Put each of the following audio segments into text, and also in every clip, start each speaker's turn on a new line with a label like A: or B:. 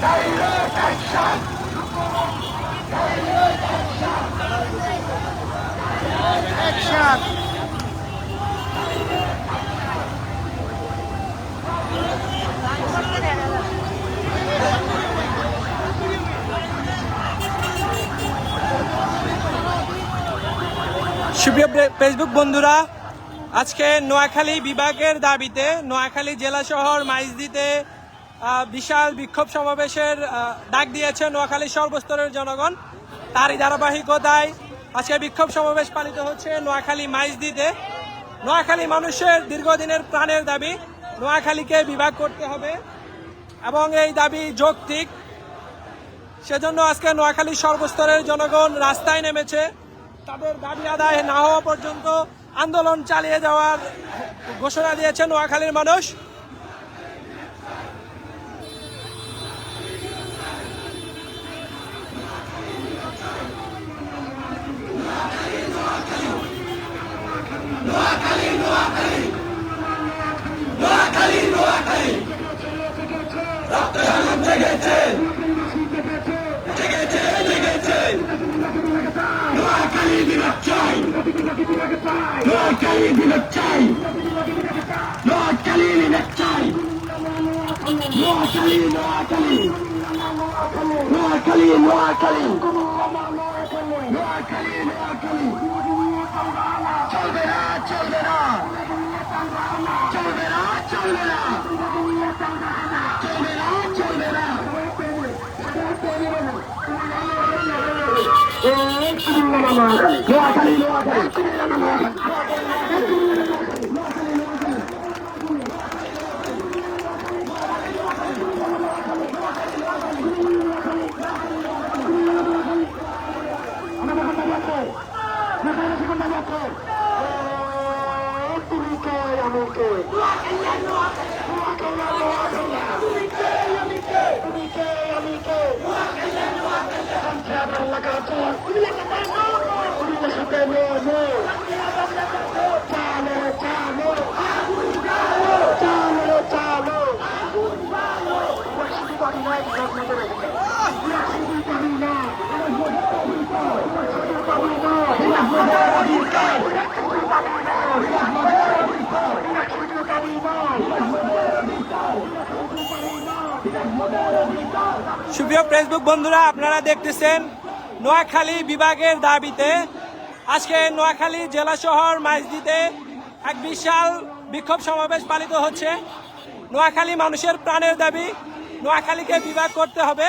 A: Direct action! Action! সুপ্রিয় Facebook বন্ধুরা, আজকে নোয়াখালী বিভাগের দাবিতে নোয়াখালী জেলা শহর মাইজদীতে বিশাল বিক্ষোভ সমাবেশের ডাক দিয়েছে নোয়াখালী সর্বস্তরের জনগণ। তারই ধারাবাহিকতায় আজকে বিক্ষোভ সমাবেশ পালিত হচ্ছে নোয়াখালী মাইজদীতে। নোয়াখালী মানুষের দীর্ঘদিনের প্রাণের দাবি, নোয়াখালীকে বিভাগ করতে হবে এবং এই দাবি যৌক্তিক। সেজন্য আজকে নোয়াখালী সর্বস্তরের জনগণ রাস্তায় নেমেছে। তাদের দাবি আদায় না হওয়া পর্যন্ত আন্দোলন চালিয়ে যাওয়ার ঘোষণা দিয়েছে নোয়াখালীর মানুষ। সুপ্রিয় ফেসবুক বন্ধুরা, আপনারা দেখতেছেন নোয়াখালী বিভাগের দাবিতে আজকে নোয়াখালী জেলা শহর মাইজদীতে এক বিশাল বিক্ষোভ সমাবেশ পালিত হচ্ছে। নোয়াখালী মানুষের প্রাণের দাবি, নোয়াখালীকে বিভাগ করতে হবে।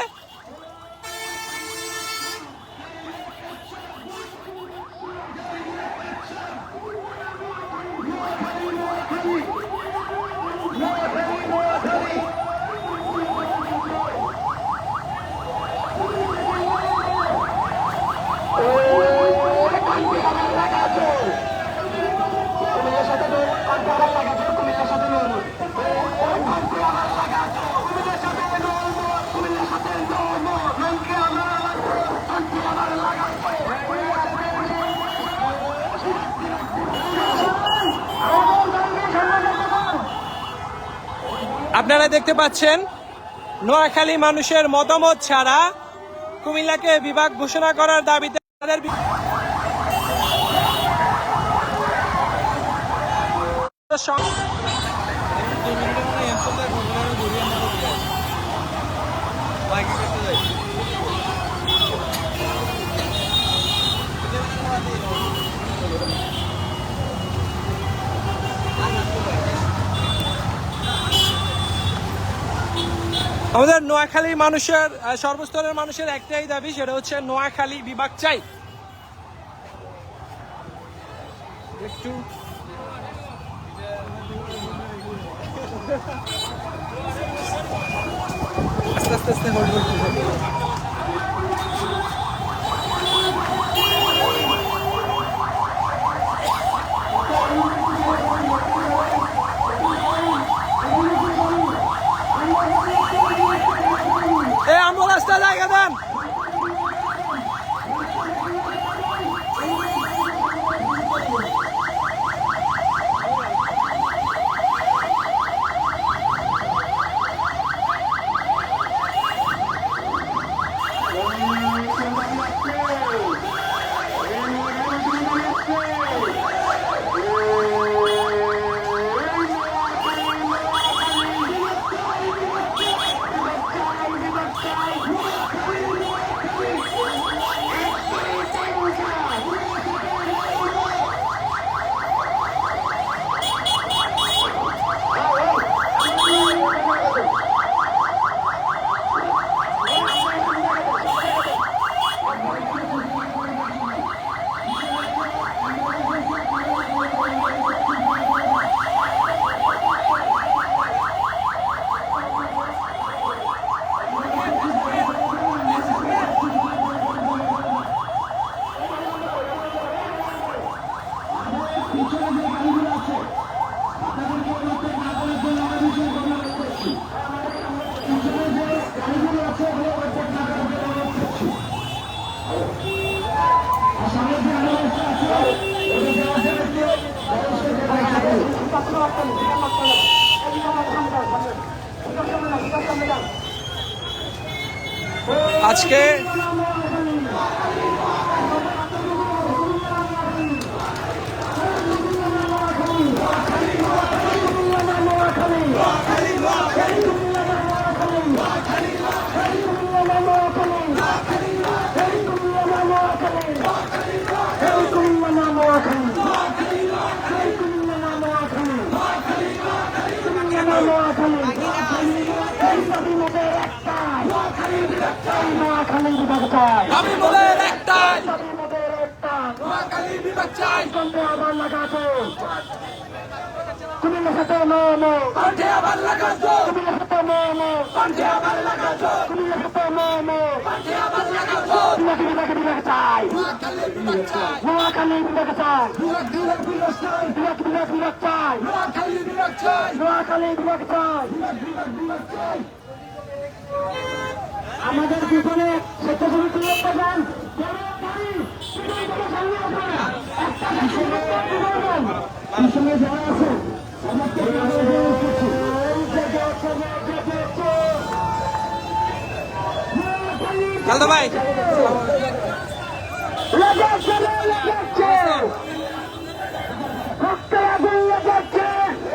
A: আপনারা দেখতে পাচ্ছেন নোয়াখালী মানুষের মতামত ছাড়া কুমিল্লাকে বিভাগ ঘোষণা করার দাবিতে তাদের আমাদের নোয়াখালী মানুষের সর্বস্তরের মানুষের একটাই দাবি, সেটা হচ্ছে নোয়াখালী বিভাগ চাই। একটু আস্তে আস্তে হোল্ড করতে হবে। অ্যাম্বুলেন্সটা জায়গা দেন। আজকে আমি বলের একটাই নোয়াখালী বিভাগ চাই। তুমি লেখাতে মোমো কণ্ঠে আবার লাগাতো, তুমি লেখাতে মোমো কণ্ঠে আবার লাগাতো, তুমি লেখাতে মোমো কণ্ঠে আবার লাগাতো। নোয়াখালী বিভাগ চাই, নোয়াখালী বিভাগ চাই, নোয়াখালী বিভাগ চাই, বিভাগ চাই, নোয়াখালী বিভাগ চাই, নোয়াখালী বিভাগ চাই। আমাদের পিছনে স্বেচ্ছাসেবী প্রধান যারা আছে কালদা ভাই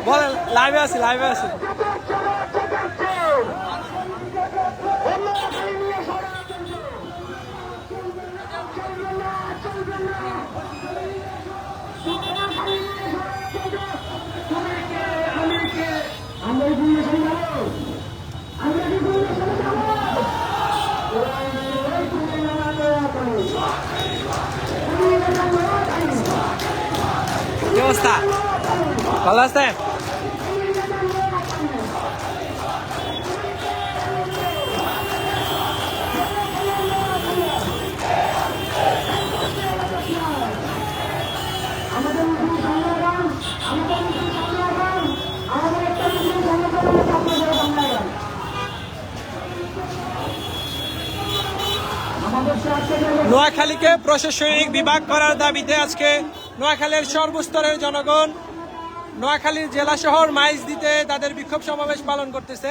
A: বলেন, লাইভে আছি, লাইভে আছি। কি অবস্থা, ভালো আছেন? নোয়াখালীকে প্রশাসনিক বিভাগ করার দাবিতে আজকে নোয়াখালীর সর্বস্তরের জনগণ নোয়াখালীর জেলা শহর মাইজদীতে তাদের বিক্ষোভ সমাবেশ পালন করতেছে।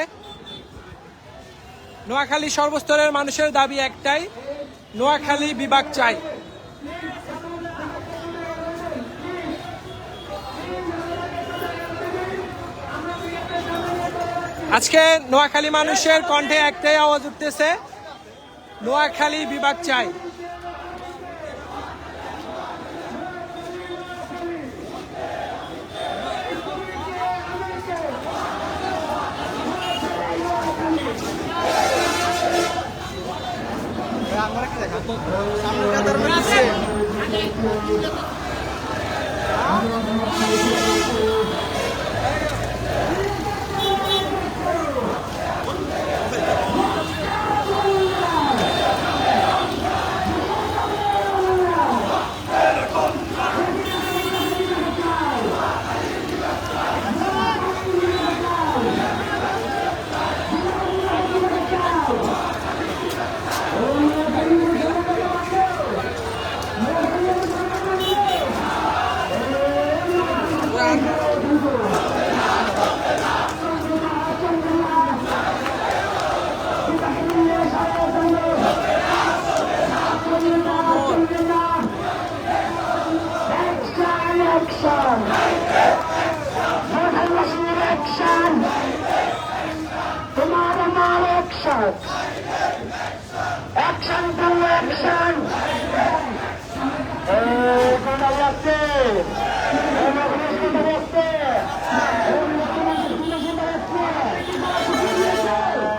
A: নোয়াখালী সর্বস্তরের মানুষের দাবি একটাই, নোয়াখালী বিভাগ চাই। আজকে নোয়াখালী মানুষের কণ্ঠে একটাই আওয়াজ উঠতেছে, নোয়াখালী বিভাগ চাই।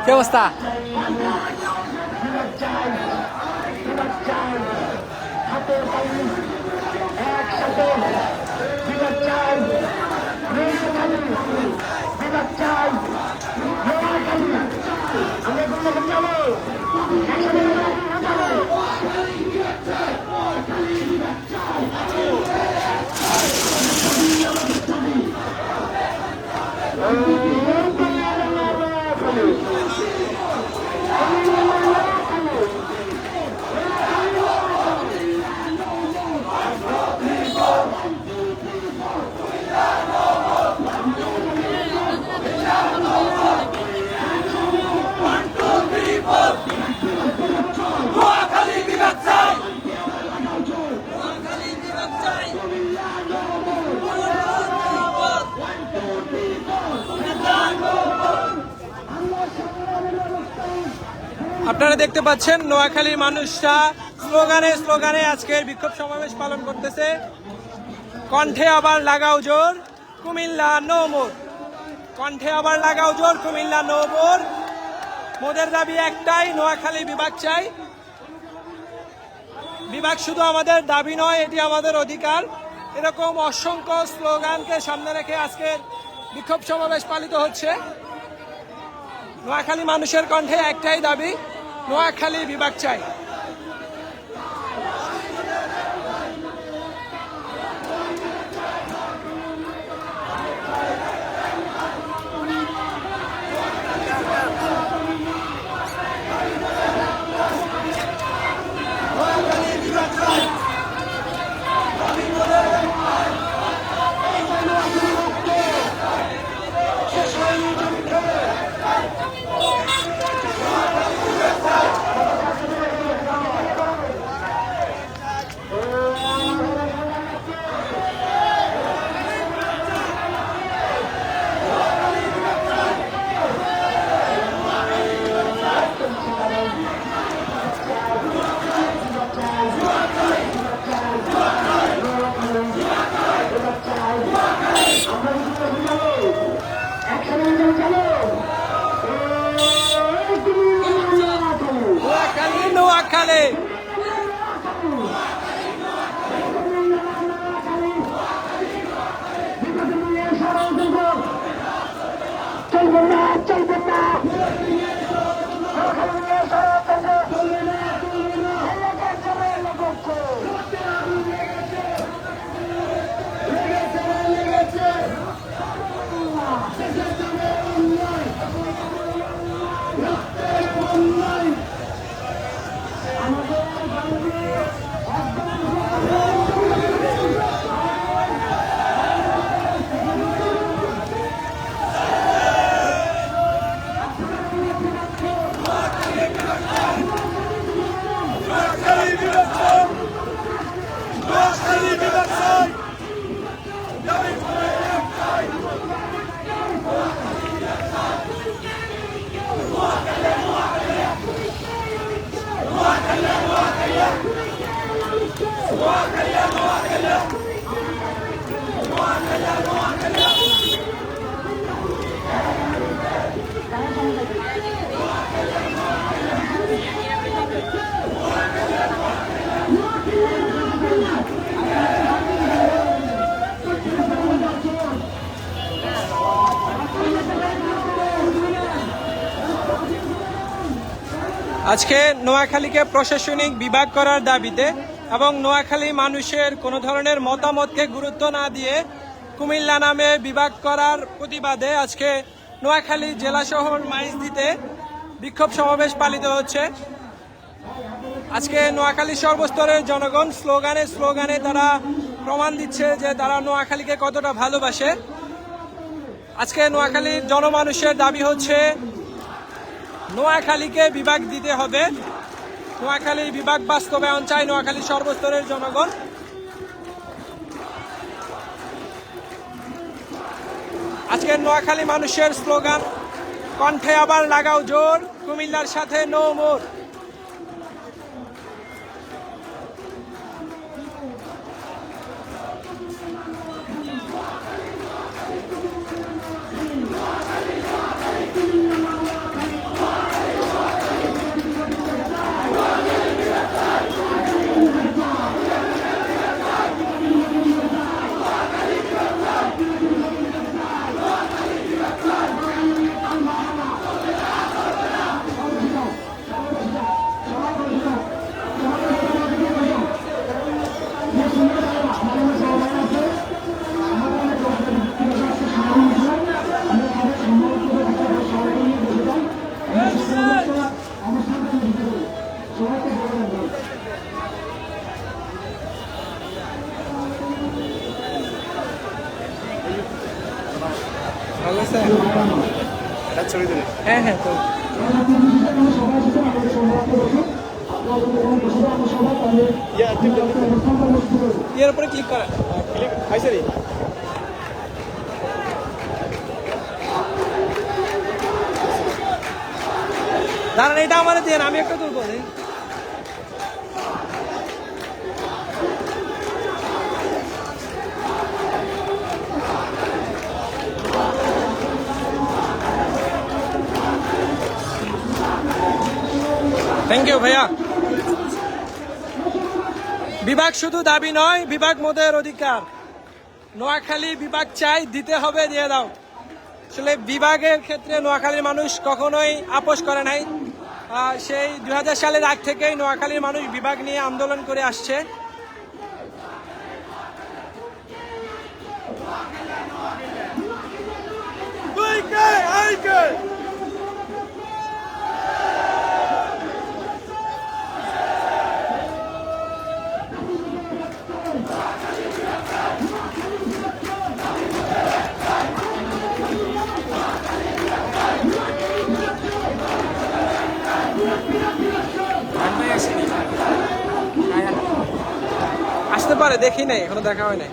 A: কি অবস্থা? আপনারা দেখতে পাচ্ছেন নোয়াখালীর মানুষরা স্লোগানে স্লোগানে আজকের বিক্ষোভ সমাবেশ পালন করতেছে। কণ্ঠে আবার লাগাও জোর, কুমিল্লা নো মোর। কণ্ঠে আবার লাগাও জোর, কুমিল্লা নো মোর। মোদের দাবি একটাই, নোয়াখালী বিভাগ চাই। বিভাগ শুধু আমাদের দাবি নয়, এটি আমাদের অধিকার। এরকম অসংখ্য স্লোগানকে সামনে রেখে আজকের বিক্ষোভ সমাবেশ পালিত হচ্ছে। নোয়াখালী মানুষের কণ্ঠে একটাই দাবি, নোয়াখালী বিভাগ চাই। নোয়াখালী
B: চলবে না, চলবে না।
A: আজকে নোয়াখালীকে প্রশাসনিক বিভাগ করার দাবিতে এবং নোয়াখালী মানুষের কোনো ধরনের মতামতকে গুরুত্ব না দিয়ে কুমিল্লা নামে বিভাগ করার প্রতিবাদে আজকে নোয়াখালী জেলা শহর মাইজদীতে বিক্ষোভ সমাবেশ পালিত হচ্ছে। আজকে নোয়াখালী সর্বস্তরের জনগণ স্লোগানে স্লোগানে তারা প্রমাণ দিচ্ছে যে তারা নোয়াখালীকে কতটা ভালোবাসে। আজকে নোয়াখালীর জনমানুষের দাবি হচ্ছে নোয়াখালীকে বিভাগ দিতে হবে। নোয়াখালী বিভাগ বাস্তবায়ন চাই নোয়াখালী সর্বস্তরের জনগণ। আজকের নোয়াখালী মানুষের স্লোগান, কণ্ঠে আবার লাগাও জোর, কুমিল্লার সাথে নো মোর। হ্যাঁ হ্যাঁ তো এর উপরে ক্লিক করা দাঁড়ান, এটা আমার দেন, আমি একটা তুলবো। থ্যাংক ইউ ভাইয়া। বিভাগ শুধু দাবি নয়, বিভাগ মোদের অধিকার। নোয়াখালী বিভাগ চাই, দিতে হবে, দিয়ে দাও। আসলে বিভাগের ক্ষেত্রে নোয়াখালীর মানুষ কখনোই আপোষ করে নাই। সেই 2000 সালের আগ থেকেই নোয়াখালীর মানুষ বিভাগ নিয়ে আন্দোলন করে আসছে। আসতে পারে, দেখি নাই, এখনো দেখা হয় নাই।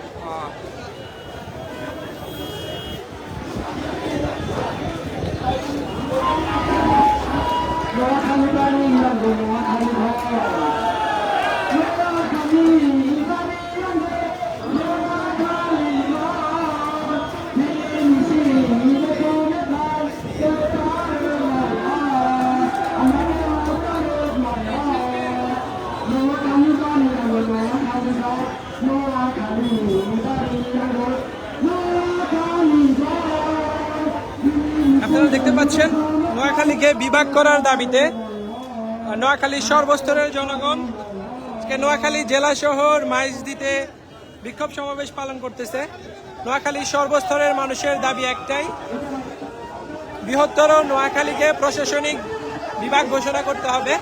A: আপনারা দেখতে পাচ্ছেন নোয়াখালীকে বিভাগ করার দাবিতে নোয়াখালী সর্বস্তরের জনগণ নোয়াখালী জেলা শহর মাইজদীতে বিক্ষোভ সমাবেশ পালন করতেছে। নোয়াখালী সর্বস্তরের মানুষের দাবি একটাই, বৃহত্তর নোয়াখালীকে প্রশাসনিক বিভাগ ঘোষণা করতে হবে।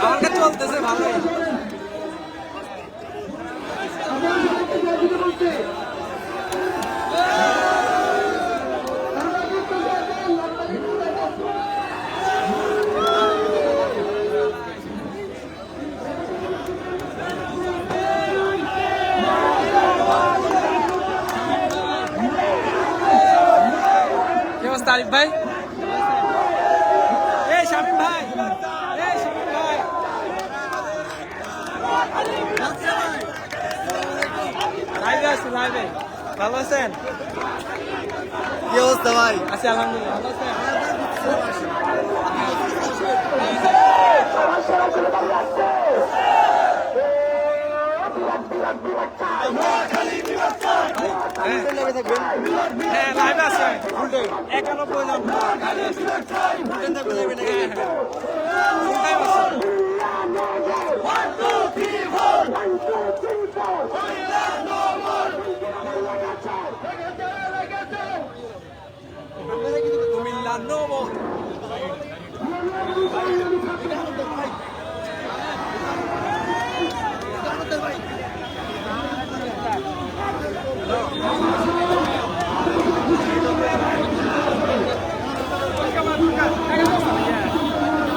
A: আমাকে চলতেছে ভালোই। কি অবস্থা আরিফ ভাই? এই শামিম ভাই, এই শামিম ভাই, লাইভে আছি, লাইভে। ভালো আছেন?
C: কি অবস্থা ভাই?
A: আছি আলহামদুলিল্লাহ। ভালো আছেন? হ্যাঁ, লাইভে আছে। 91 কুমিল্লা নগর।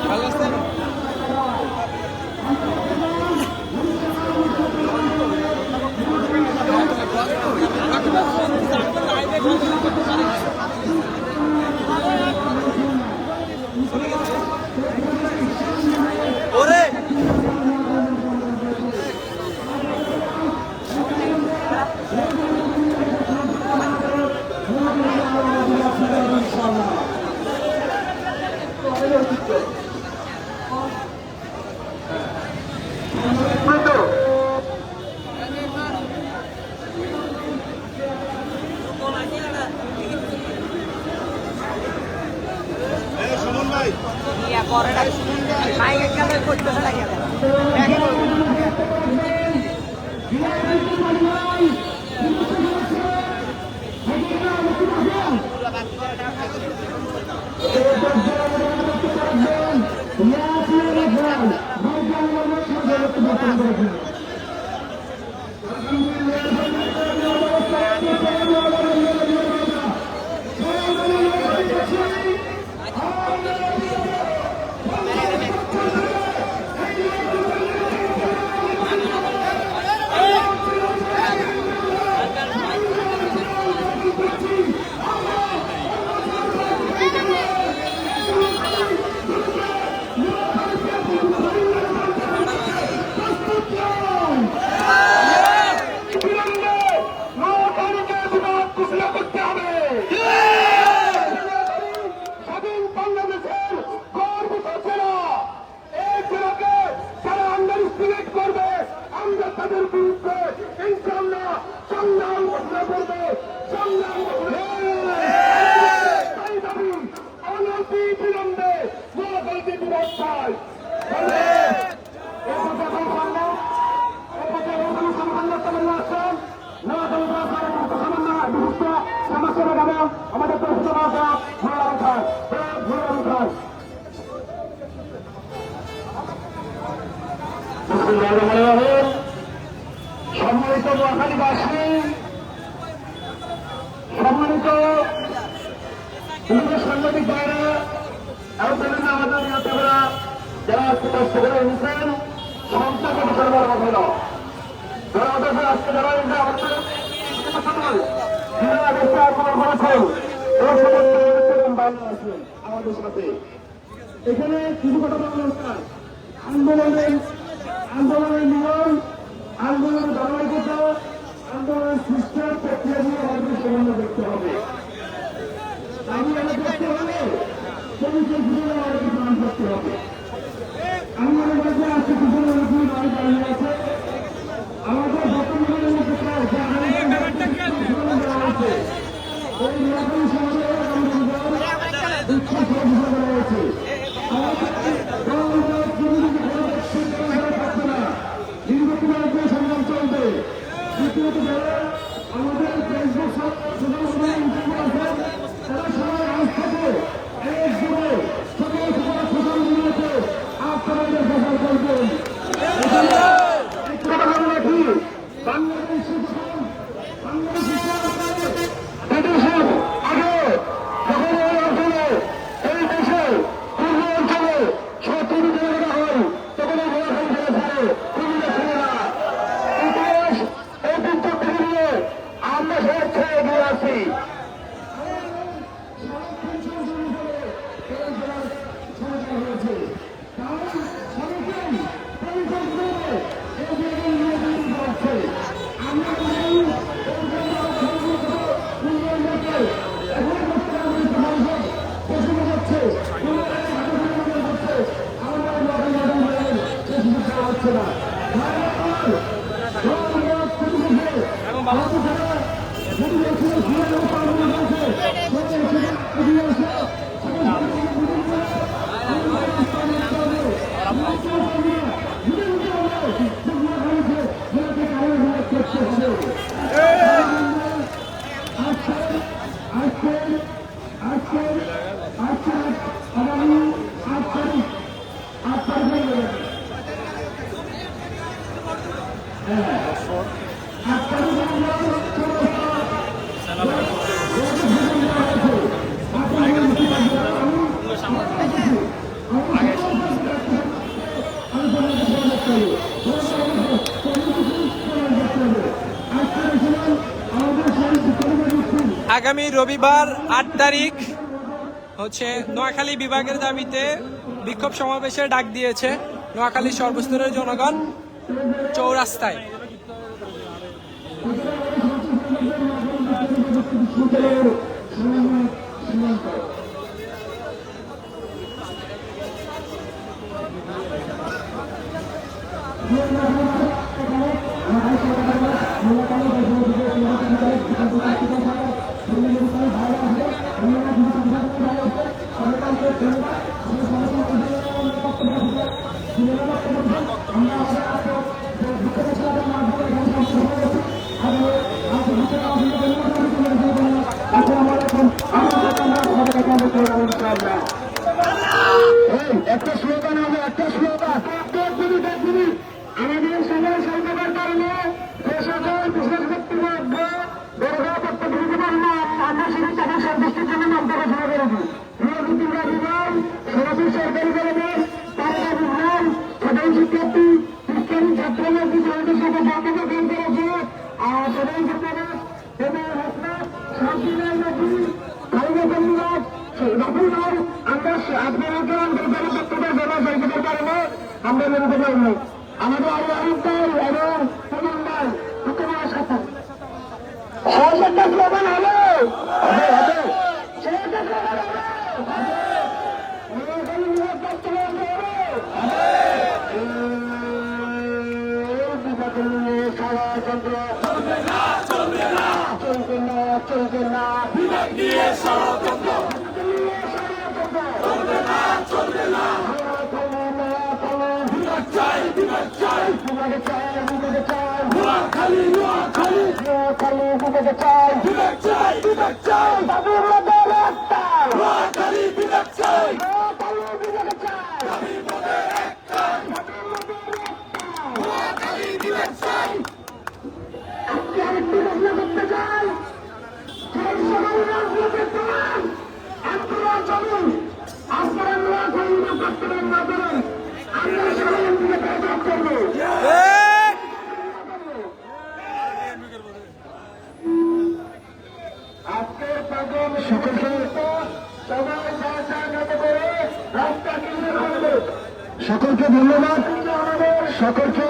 A: ভালো আছেন?
B: স্বাধীন বাংলাদেশের গর্বিত ছেলে এই ছেলেকে যারা আন্ডার এস্টিমেট করবে আমরা তাদের বিরুদ্ধে ইনশাআল্লাহ সংগ্রাম ঘোষণা করবে সংগ্রাম তাই দাবি অনতি বিলম্বে নোয়াখালীতে বিরাট চাই আমাদের সম্মানিত নোয়াখালীবাসী, সম্মানিত সাংবাদিক ভাইরা এবং বিভিন্ন আমাদের নেতারা যারা আজকে কষ্ট করে এনেছেন সংসদ সরবরাহ হল যারা আমাদের আজকে যারা আমাদের আমাদের সাথে এখানে কিছু কথা অনুষ্ঠান আন্দোলনের নিয়ম, আন্দোলনের ধারাবাহিকতা, আন্দোলনের সিস্টেম প্রক্রিয়া নিয়ে আমাদের সামনে দেখতে হবে। আমি আমাদের দেখতে হবে শ্রমিকের জীবনে আমাদেরকে প্রাণ করতে হবে। আমি মনে করছি আজকে পিছনে অনেকগুলি গাড়ি দাঁড়িয়ে আছে। আমাদের বর্তমানে মধ্যে চাই যে আমাদের ওই নিরাপত্তা সমাজে রয়েছে সংগ্রাম চলবে। দ্বিতীয়ত আমাদের ফেসবুক তারা সবাই আজ থেকে একযোগে সকল সকল সোশ্যাল মিডিয়াতে আপনারা প্রচার করবেন। রাখি বাংলাদেশ আগে যখন এই অঞ্চলে এই দেশে পূর্ব অঞ্চলে সত্তর জায়গা হয় তখন এই নোয়াখালী জেলা ছিল কুমিল্লা ছিল না। ইতিহাস ঐতিহ্য থেকে নিয়ে আমরা স্বেচ্ছায় এগিয়ে আছি।
A: আগামী রবিবার ৮ তারিখ হচ্ছে নোয়াখালী বিভাগের দাবিতে বিক্ষোভ সমাবেশের ডাক দিয়েছে নোয়াখালী সর্বস্তরের জনগণ চৌরাস্তায়।
B: ভালো হবে ইনশাআল্লাহ। একটা স্লোগান হবে, একটা স্লোগান আমাদের সবাই সংকটের কারণে যে সকল বিশেষ কর্তৃপক্ষ দরগা করতে দিতে পারবো আমরা সেটা তাদের সন্তুষ্টির জন্য নামতে ঘোষণা করেছি। নিয়োজিতরা বিমান সরাসরি সরকারি কলেজের তারা বিমান সাধারণ শিক্ষার্থী শিক্ষার্থী ছাত্রমন্ত্রী সমাজের সাথে বক্তব্য গ্রহণ করেছে। আর সাধারণ শিক্ষার্থী এবং হসনাথ শান্তিলাল নাকি কালিকা পরিবার রাফুলার আমরা আপনাদেরকে আন্তর্জাতিক বক্তব্যের জন্য সংকটের কারণে আমরা বেরোতে পারবো। আমাদের আরো আরেকটাই এবং প্রমাণবান তোমার সাথে সরকার প্রমাণ হলো হবে সেটা প্রমাণ চলবে না সকলকে ধন্যবাদ। সকলকে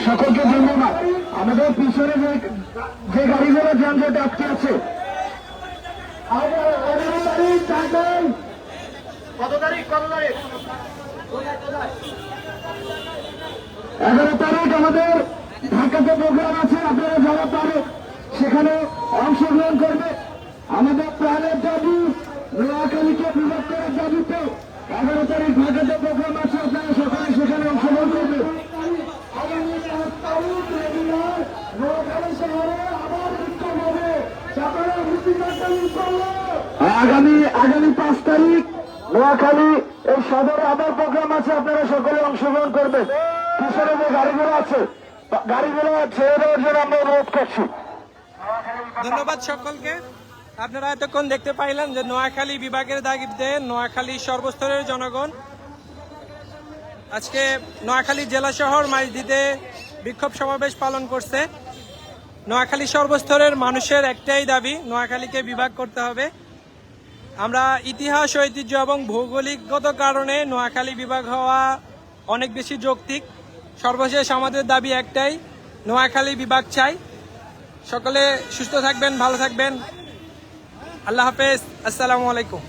B: সকলকে ধন্যবাদ। আমাদের পিছনে যে গাড়িগুলো যানজট আটকে আছে কত তারিখ 11 তারিখ আমাদের ঢাকাতে প্রোগ্রাম আছে। আপনারা যারা পারে সেখানে অংশগ্রহণ করবে। আমাদের প্রাণের দাবি নোয়াখালীকে বিভাগ করার দাবিতে 11 তারিখ ঢাকাতে প্রোগ্রাম আছে। আপনারা সকলে সেখানে অংশগ্রহণ করবে। আগামী 5 তারিখ নোয়াখালী এই সদরে আবার প্রোগ্রাম আছে। আপনারা সকলে অংশগ্রহণ করবেন। পিছনে যে গাড়িগুলো আছে গাড়িগুলো ছেড়ে দেওয়ার জন্য আমরা অনুরোধ করছি।
A: ধন্যবাদ সকলকে। আপনারা এতক্ষণ দেখতে পাইলেন যে নোয়াখালী বিভাগের দাবিতে নোয়াখালী সর্বস্তরের জনগণ আজকে নোয়াখালী জেলা শহর মাইজদীতে বিক্ষোভ সমাবেশ পালন করছে। নোয়াখালী সর্বস্তরের মানুষের একটাই দাবি, নোয়াখালীকে বিভাগ করতে হবে। আমরা ইতিহাস, ঐতিহ্য এবং ভৌগোলিকগত কারণে নোয়াখালী বিভাগ হওয়া অনেক বেশি যৌক্তিক। সর্বশেষ আমাদের দাবি একটাই, নোয়াখালী বিভাগ চাই। সকলে সুস্থ থাকবেন, ভালো থাকবেন। আল্লাহ হাফেজ, আসসালামু আলাইকুম।